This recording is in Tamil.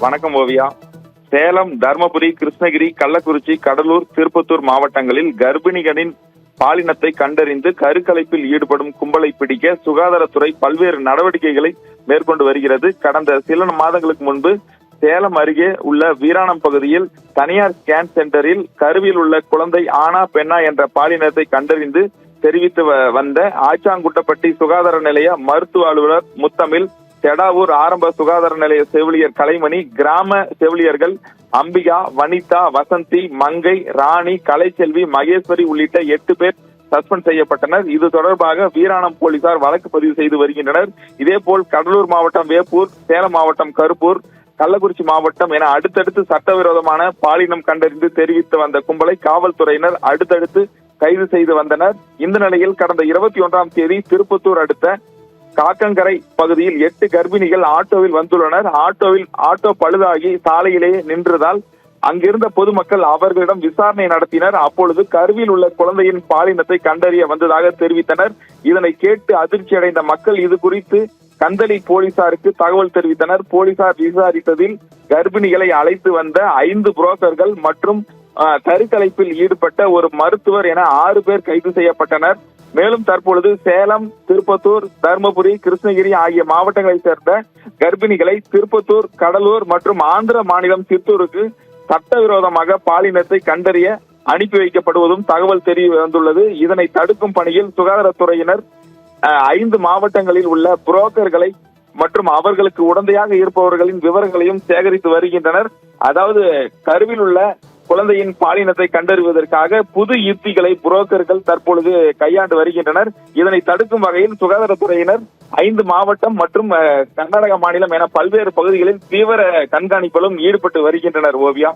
வணக்கம் ஓவியா. சேலம், தர்மபுரி, கிருஷ்ணகிரி, கள்ளக்குறிச்சி, கடலூர், திருப்பத்தூர் மாவட்டங்களில் கர்ப்பிணிகளின் பாலினத்தை கண்டறிந்து கருக்கலைப்பில் ஈடுபடும் கும்பலை பிடிக்க சுகாதாரத்துறை பல்வேறு நடவடிக்கைகளை மேற்கொண்டு வருகிறது. கடந்த சில மாதங்களுக்கு முன்பு சேலம் அருகே உள்ள வீராணம் பகுதியில் தனியார் ஸ்கேன் சென்டரில் கருவில் உள்ள குழந்தை ஆனா பெண்ணா என்ற பாலினத்தை கண்டறிந்து தெரிவித்து வந்த ஆச்சாங்குட்டப்பட்டி சுகாதார நிலைய மருத்துவ அலுவலர் முத்தமிழ், தெடாவூர் ஆரம்ப சுகாதார நிலைய செவிலியர் கலைமணி, கிராம செவிலியர்கள் அம்பிகா, வனிதா, வசந்தி, மங்கை, ராணி, கலைச்செல்வி, மகேஸ்வரி உள்ளிட்ட 8 பேர் சஸ்பெண்ட் செய்யப்பட்டனர். இது தொடர்பாக வீராணம் போலீசார் வழக்கு பதிவு செய்து வருகின்றனர். இதேபோல் கடலூர் மாவட்டம் வேப்பூர், சேலம் மாவட்டம் கருப்பூர், கள்ளக்குறிச்சி மாவட்டம் என அடுத்தடுத்து சட்டவிரோதமான பாலினம் கண்டறிந்து தெரிவித்து வந்த கும்பலை காவல்துறையினர் அடுத்தடுத்து கைது செய்து வந்தனர். இந்த நிலையில் கடந்த 21ஆம் தேதி திருப்பத்தூர் அடுத்த காக்கங்கரை பகுதியில் 8 கர்ப்பிணிகள் ஆட்டோவில் வந்துள்ளனர். ஆட்டோ பழுதாகி சாலையிலேயே நின்றதால் அங்கிருந்த பொதுமக்கள் அவர்களிடம் விசாரணை நடத்தினர். அப்பொழுது கருவில் உள்ள குழந்தையின் பாலினத்தை கண்டறிய வந்ததாக தெரிவித்தனர். இதனை கேட்டு அதிர்ச்சி அடைந்த மக்கள் இது குறித்து கந்தளி போலீசாருக்கு தகவல் தெரிவித்தனர். போலீசார் விசாரித்ததில் கர்ப்பிணிகளை அழைத்து வந்த 5 புரோக்கர்கள் மற்றும் கருக்கலைப்பில் ஈடுபட்ட ஒரு மருத்துவர் என 6 பேர் கைது செய்யப்பட்டனர். மேலும் தற்பொழுது சேலம், திருப்பத்தூர், தர்மபுரி, கிருஷ்ணகிரி ஆகிய மாவட்டங்களைச் சேர்ந்த கர்ப்பிணிகளை திருப்பத்தூர், கடலூர் மற்றும் ஆந்திர மாநிலம் சித்தூருக்கு சட்டவிரோதமாக பாலினத்தை கண்டறிய அனுப்பி வைக்கப்படுவதும் தகவல் தெரிய வந்துள்ளது. இதனை தடுக்கும் பணியில் சுகாதாரத்துறையினர் 5 மாவட்டங்களில் உள்ள புரோக்கர்களை மற்றும் அவர்களுக்கு உடந்தையாக இருப்பவர்களின் விவரங்களையும் சேகரித்து வருகின்றனர். அதாவது கருவில் உள்ள குழந்தையின் பாலினத்தை கண்டறிவதற்காக புது யுக்திகளை புரோக்கர்கள் தற்பொழுது கையாண்டு வருகின்றனர். இதனை தடுக்கும் வகையில் சுகாதாரத்துறையினர் 5 மாவட்டம் மற்றும் கர்நாடக மாநிலம் என பல்வேறு பகுதிகளில் தீவிர கண்காணிப்பிலும் ஈடுபட்டு வருகின்றனர். ஓவியா.